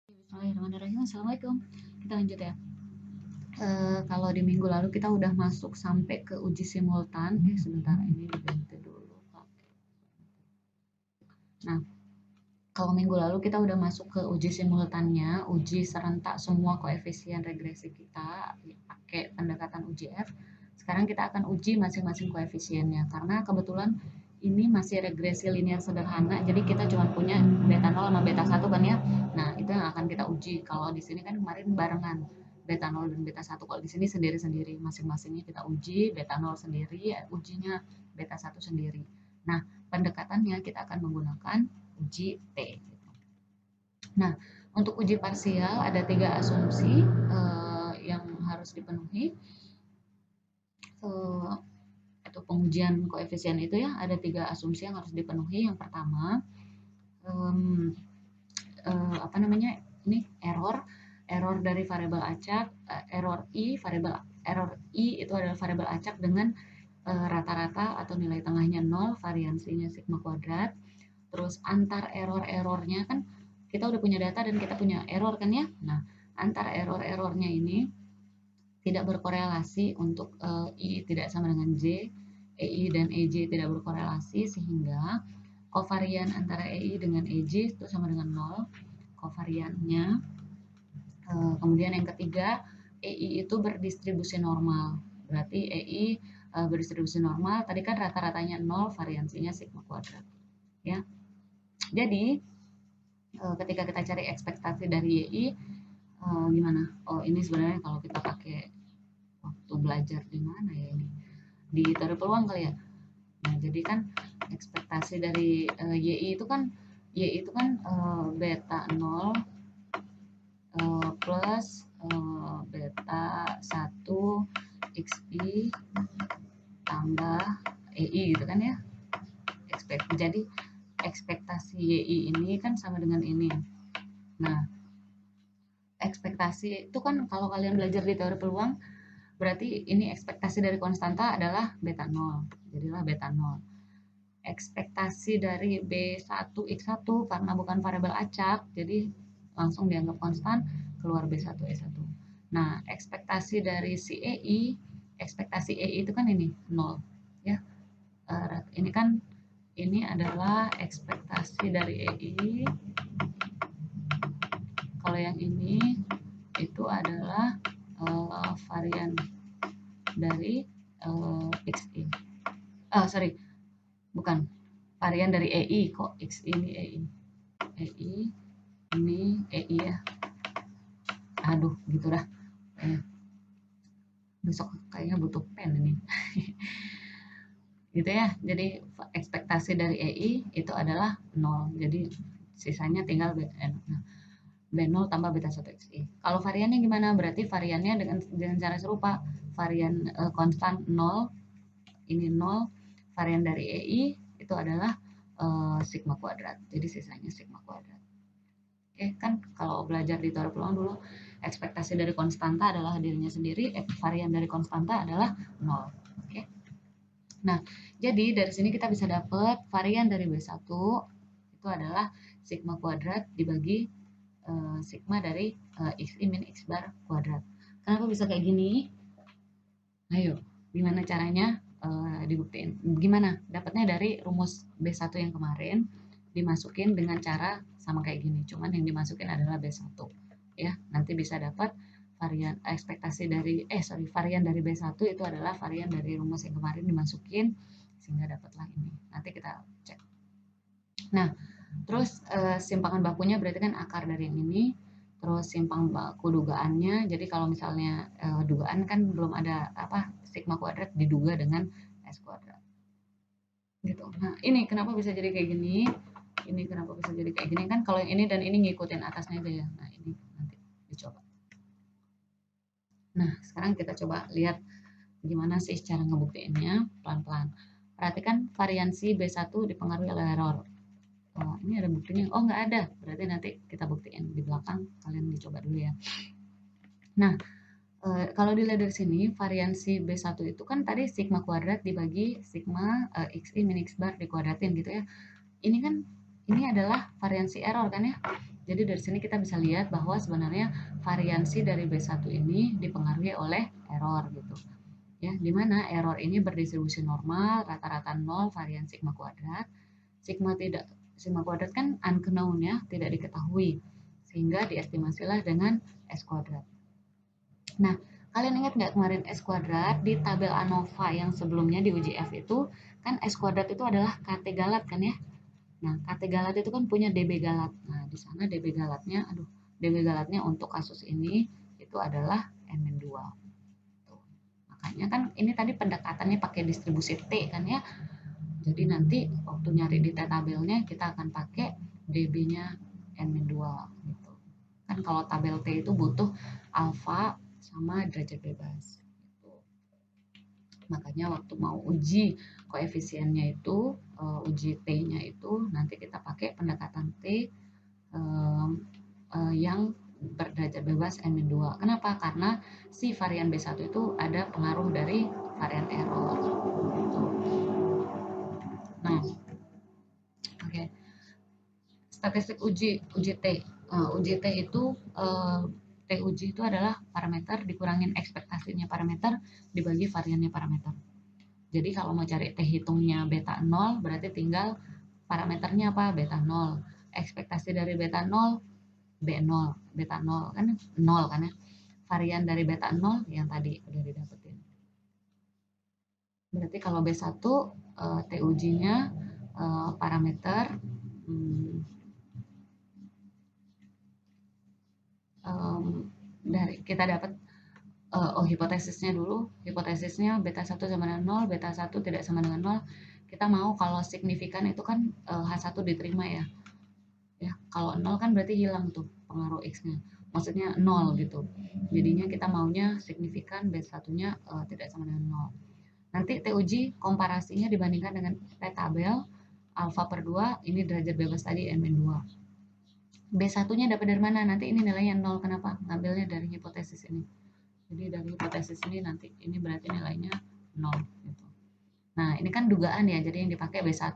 Bismillahirrahmanirrahim. Assalamualaikum. Kita lanjut ya. Kalau di minggu lalu kita udah masuk sampai ke uji simultan. Sebentar ini diganti dulu. Nah, kalau minggu lalu kita udah masuk ke uji simultannya, uji serentak semua koefisien regresi kita pakai pendekatan uji F. Sekarang kita akan uji masing-masing koefisiennya karena kebetulan ini masih regresi linear sederhana, jadi kita cuma punya beta 0 sama beta 1 kan ya. Nah, itu yang akan kita uji. Kalau di sini kan kemarin barengan beta 0 dan beta 1. Kalau di sini sendiri-sendiri, masing-masingnya kita uji, beta 0 sendiri, ujinya beta 1 sendiri. Nah, pendekatannya kita akan menggunakan uji T. Nah, untuk uji parsial ada 3 asumsi yang harus dipenuhi. Atau pengujian koefisien itu ya, ada 3 asumsi yang harus dipenuhi. Yang pertama, apa namanya, ini error dari variabel acak, error I itu adalah variabel acak dengan rata-rata atau nilai tengahnya 0, variansinya sigma kuadrat. Terus antar error-errornya kan kita udah punya data dan kita punya error kan ya. Nah, antar error-errornya ini tidak berkorelasi untuk I tidak sama dengan J, EI dan EJ tidak berkorelasi, sehingga kovarian antara EI dengan EJ itu sama dengan 0 kovariannya. Kemudian yang ketiga, EI itu berdistribusi normal. Berarti EI berdistribusi normal, tadi kan rata-ratanya 0, variansinya sigma kuadrat. Ya. Jadi, ketika kita cari ekspektasi dari YI, gimana? Oh, ini sebenarnya kalau kita pakai waktu belajar di mana ya ini? Di teori peluang kali ya. Nah, jadi kan ekspektasi dari YI itu kan beta 0 plus beta 1 XI tambah EI gitu kan ya. Jadi ekspektasi YI ini kan sama dengan ini. Nah, ekspektasi itu kan kalau kalian belajar di teori peluang, berarti ini ekspektasi dari konstanta adalah beta 0. Jadilah beta 0. Ekspektasi dari B1X1 karena bukan variabel acak, jadi langsung dianggap konstan, keluar B1E1. Nah, ekspektasi dari si EI, ekspektasi EI itu kan ini 0 ya. Ini kan ini adalah ekspektasi dari EI. Kalau yang ini itu adalah varian dari XI. Sorry, bukan varian dari EI, kok XI ini EI. EI ini EI ya. Aduh, gitu dah. Besok kayaknya butuh pen ini. Gitu ya. Jadi ekspektasi dari EI itu adalah 0. Jadi sisanya tinggal B0 tambah beta 1 XI. Kalau variannya gimana? Berarti variannya dengan cara serupa. Varian konstan 0, ini 0. Varian dari EI itu adalah sigma kuadrat. Jadi sisanya sigma kuadrat. Oke, kan kalau belajar di teori peluang dulu, ekspektasi dari konstanta adalah dirinya sendiri, varian dari konstanta adalah 0. Oke. Nah, jadi dari sini kita bisa dapat varian dari B1 itu adalah sigma kuadrat dibagi sigma dari XI min X bar kuadrat. Kenapa bisa kayak gini? Ayo, gimana caranya dibuktiin? Gimana? Dapatnya dari rumus B1 yang kemarin, dimasukin dengan cara sama kayak gini. Cuman yang dimasukin adalah B1. Ya, nanti bisa dapat varian ekspektasi dari varian dari B1 itu adalah varian dari rumus yang kemarin dimasukin sehingga dapatlah ini. Nanti kita cek. Nah, terus simpangan bakunya berarti kan akar dari yang ini, terus simpang baku dugaannya. Jadi kalau misalnya dugaan kan belum ada sigma kuadrat diduga dengan S kuadrat. Gitu. Nah, ini kenapa bisa jadi kayak gini? Ini kenapa bisa jadi kayak gini kan kalau yang ini dan ini ngikutin atasnya aja ya. Nah, ini nanti dicoba. Nah, sekarang kita coba lihat gimana sih cara ngebuktiinnya pelan-pelan. Perhatikan variansi B1 dipengaruhi oleh error. Oh, ini ada buktinya. Oh, nggak ada. Berarti nanti kita buktiin di belakang. Kalian dicoba dulu ya. Nah, kalau dilihat dari sini, variansi B1 itu kan tadi sigma kuadrat dibagi sigma XI min X bar dikuadratin gitu ya. Ini kan, ini adalah variansi error kan ya. Jadi dari sini kita bisa lihat bahwa sebenarnya variansi dari B1 ini dipengaruhi oleh error gitu. Ya, di mana error ini berdistribusi normal, rata-rata 0, varian sigma kuadrat. Sigma kuadrat kan unknown ya, tidak diketahui. Sehingga diestimasilah dengan S kuadrat. Nah, kalian ingat nggak kemarin S kuadrat di tabel ANOVA yang sebelumnya di uji F itu kan S kuadrat itu adalah KT galat kan ya? Nah, KT galat itu kan punya DB galat. Nah, di sana DB galatnya untuk kasus ini itu adalah N-2. Tuh. Makanya kan ini tadi pendekatannya pakai distribusi T kan ya. Jadi nanti waktu nyari di T tabelnya kita akan pakai DB-nya N-2 gitu. Kan kalau tabel T itu butuh alfa sama derajat bebas. Gitu. Makanya waktu mau uji koefisiennya itu, uji T-nya itu nanti kita pakai pendekatan T yang berderajat bebas N-2. Kenapa? Karena si varian B1 itu ada pengaruh dari varian error. Gitu. Nah, oke. Okay. Statistik uji T. Uji T itu T uji itu adalah parameter dikurangin ekspektasinya parameter dibagi variannya parameter. Jadi kalau mau cari T hitungnya beta 0 berarti tinggal parameternya apa? Beta 0. Ekspektasi dari beta 0 B0, beta 0 kan 0 kan ya. Varian dari beta 0 yang tadi udah didapetin. Berarti kalau B1 T ujinya parameter dari kita dapat hipotesisnya dulu. Hipotesisnya beta 1 sama dengan 0, beta 1 tidak sama dengan 0. Kita mau kalau signifikan itu kan H1 diterima ya. Ya, kalau 0 kan berarti hilang tuh pengaruh X-nya. Maksudnya 0 gitu. Jadinya kita maunya signifikan B1-nya tidak sama dengan 0. Nanti T uji komparasinya dibandingkan dengan T tabel alfa per 2, ini derajat bebas tadi N-2. B1-nya dapat dari mana? Nanti ini nilainya 0. Kenapa? Ngambilnya dari hipotesis ini. Jadi dari hipotesis ini nanti ini berarti nilainya 0 gitu. Nah, ini kan dugaan ya. Jadi yang dipakai B1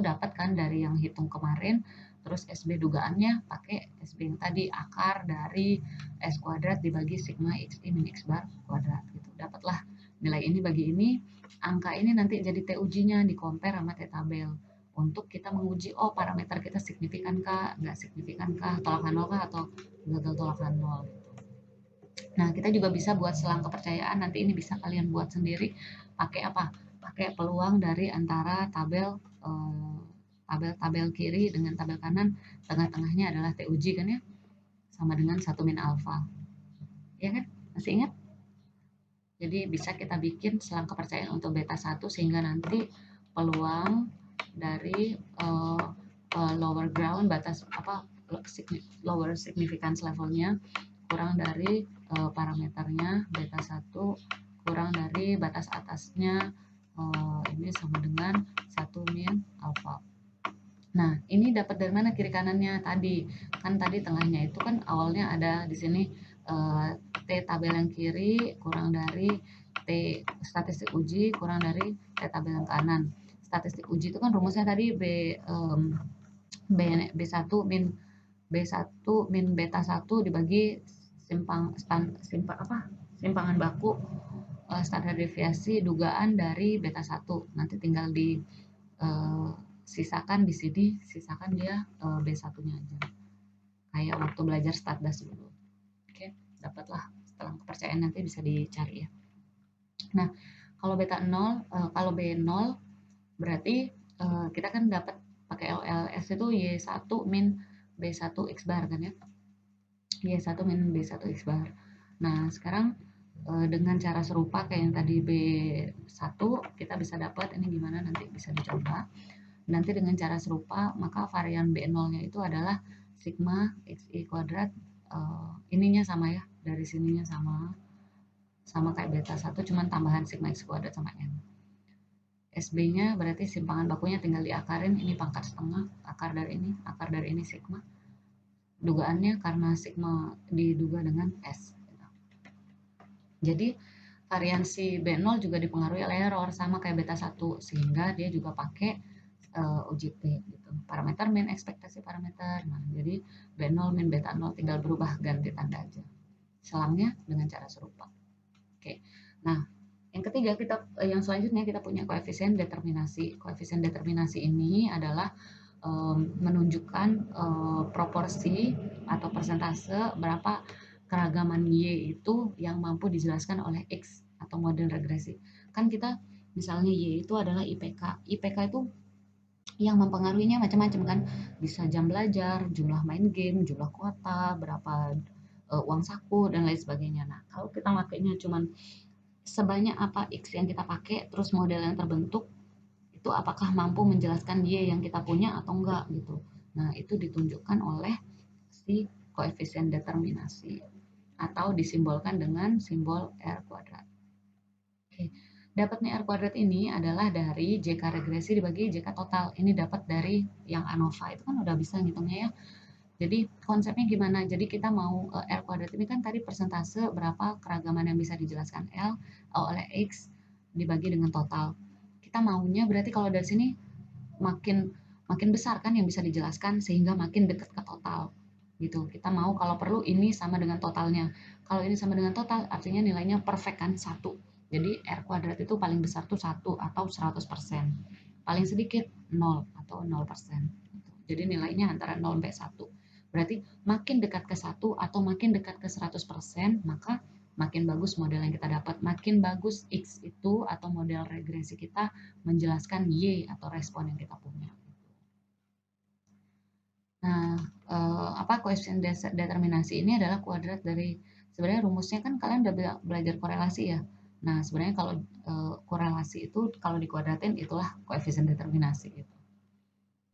dapat kan dari yang hitung kemarin. Terus SB dugaannya pakai SB yang tadi akar dari S kuadrat dibagi sigma XI min X bar kuadrat gitu. Dapatlah nilai ini bagi ini. Angka ini nanti jadi T ujinya di compare sama T tabel. Untuk kita menguji, oh parameter kita signifikan kah, nggak signifikan kah, tolakan nol kah, atau gagal tolakan nol. Nah, kita juga bisa buat selang kepercayaan. Nanti ini bisa kalian buat sendiri. Pakai apa? Pakai peluang dari antara tabel kiri dengan tabel kanan. Tengah-tengahnya adalah T uji kan ya. Sama dengan 1 min alfa. Ya kan? Masih ingat? Jadi bisa kita bikin selang kepercayaan untuk beta 1 sehingga nanti peluang dari lower ground batas lower significance levelnya kurang dari parameternya beta 1 kurang dari batas atasnya ini sama dengan 1 min alfa. Nah, ini dapat dari mana kiri kanannya tadi? Kan tadi tengahnya itu kan awalnya ada di sini T tabel yang kiri kurang dari T statistik uji kurang dari T tabel yang kanan. Statistik uji itu kan rumusnya tadi B1 min beta 1 dibagi simpangan baku standar deviasi dugaan dari beta 1. Nanti tinggal di sisakan di sini, sisakan dia B1-nya aja. Kayak waktu belajar Stardust dulu. Oke, dapatlah setelah kepercayaan nanti bisa dicari ya. Nah, kalau beta 0, kalau B0 berarti kita kan dapat pakai LLS itu Y1 min B1 X bar kan ya. Y1 min B1 X bar. Nah, sekarang dengan cara serupa kayak yang tadi B1 kita bisa dapat ini gimana nanti bisa dicoba. Nanti dengan cara serupa maka varian B0-nya itu adalah sigma XI kuadrat ininya sama ya, dari sininya sama kayak beta 1 cuman tambahan sigma X kuadrat sama N. SB-nya berarti simpangan bakunya tinggal diakarin, ini pangkat setengah akar dari ini sigma. Dugaannya karena sigma diduga dengan S. Jadi variansi B0 juga dipengaruhi oleh error sama kayak beta 1 sehingga dia juga pakai UJP gitu. Parameter min, ekspektasi parameter. Nah, jadi B0 min beta 0 tinggal berubah ganti tanda aja. Selangnya dengan cara serupa. Oke. Nah, yang ketiga yang selanjutnya kita punya koefisien determinasi. Koefisien determinasi ini adalah menunjukkan proporsi atau persentase berapa keragaman Y itu yang mampu dijelaskan oleh X atau model regresi. Kan kita misalnya Y itu adalah IPK. IPK itu yang mempengaruhinya macam-macam kan, bisa jam belajar, jumlah main game, jumlah kuota, berapa uang saku dan lain sebagainya. Nah, kalau kita makainya cuman sebanyak apa X yang kita pakai, terus model yang terbentuk, itu apakah mampu menjelaskan Y yang kita punya atau enggak gitu. Nah, itu ditunjukkan oleh si koefisien determinasi atau disimbolkan dengan simbol R kuadrat. Oke. Dapatnya R kuadrat ini adalah dari JK regresi dibagi JK total. Ini dapat dari yang ANOVA, itu kan udah bisa ngitungnya ya. Jadi konsepnya gimana? Jadi kita mau R kuadrat ini kan tadi persentase berapa keragaman yang bisa dijelaskan oleh X dibagi dengan total. Kita maunya berarti kalau dari sini makin makin besar kan yang bisa dijelaskan sehingga makin dekat ke total gitu. Kita mau kalau perlu ini sama dengan totalnya. Kalau ini sama dengan total artinya nilainya perfect kan, 1. Jadi R kuadrat itu paling besar tuh 1 atau 100%. Paling sedikit 0 atau 0%. Jadi nilainya antara 0 sampai 1. Berarti makin dekat ke 1 atau makin dekat ke 100%, maka makin bagus model yang kita dapat. Makin bagus X itu atau model regresi kita menjelaskan Y atau respon yang kita punya. Nah, koefisien determinasi ini adalah kuadrat dari, sebenarnya rumusnya kan kalian udah belajar korelasi ya. Nah, sebenarnya kalau korelasi itu kalau dikuadratin itulah koefisien determinasi gitu.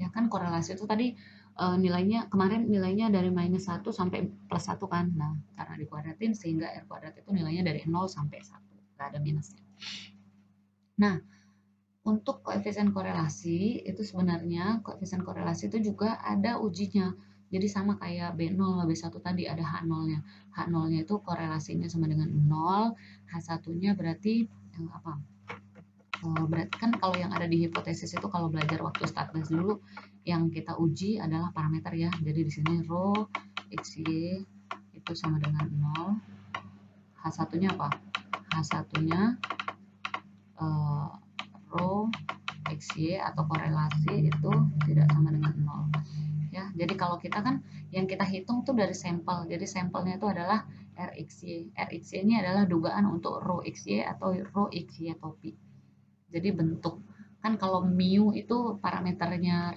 Ya kan korelasi itu tadi nilainya kemarin nilainya dari -1 sampai +1 kan. Nah, karena dikuadratin sehingga R kuadrat itu nilainya dari 0 sampai 1, nggak ada minusnya. Nah, untuk koefisien korelasi itu sebenarnya koefisien korelasi itu juga ada ujinya. Jadi sama kayak B0 B1 tadi ada H0-nya. H0-nya itu korelasinya sama dengan 0, H1-nya berarti apa? Berarti kan kalau yang ada di hipotesis itu kalau belajar waktu statis dulu yang kita uji adalah parameter ya. Jadi di sini rho XY itu sama dengan 0. H1-nya apa? H1-nya rho XY atau korelasi itu tidak sama dengan 0 ya. Jadi kalau kita kan yang kita hitung tuh dari sampel. Jadi sampelnya itu adalah RXY. RXY ini adalah dugaan untuk rho XY atau rho XY atau pi. Jadi bentuk kan kalau mu itu parameternya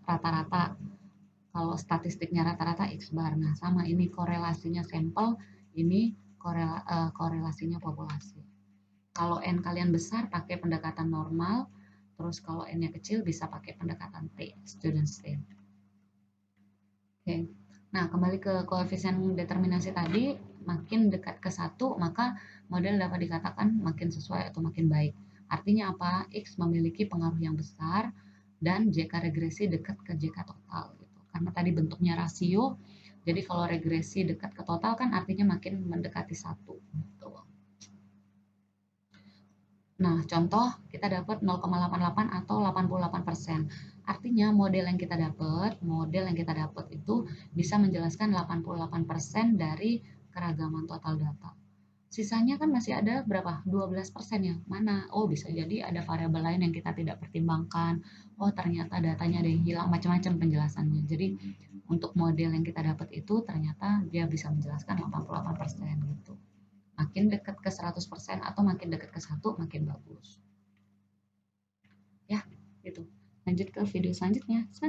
rata-rata. Kalau statistiknya rata-rata X bar. Nah, sama ini korelasinya sampel, ini korelasinya populasi. Kalau N kalian besar pakai pendekatan normal, terus kalau N-nya kecil bisa pakai pendekatan T, student state. Oke. Nah, kembali ke koefisien determinasi tadi, makin dekat ke 1, maka model dapat dikatakan makin sesuai atau makin baik. Artinya apa? X memiliki pengaruh yang besar dan JK regresi dekat ke JK total gitu. Karena tadi bentuknya rasio, jadi kalau regresi dekat ke total kan artinya makin mendekati 1 gitu. Nah, contoh kita dapat 0,88 atau 88%. Artinya model yang kita dapat itu bisa menjelaskan 88% dari keragaman total data. Sisanya kan masih ada berapa? 12% ya. Mana? Oh, bisa jadi ada variabel lain yang kita tidak pertimbangkan. Oh, ternyata datanya ada yang hilang, macam-macam penjelasannya. Jadi untuk model yang kita dapat itu ternyata dia bisa menjelaskan 88% gitu. Makin dekat ke 100% atau makin dekat ke 1 makin bagus. Ya, gitu. Lanjut ke video selanjutnya.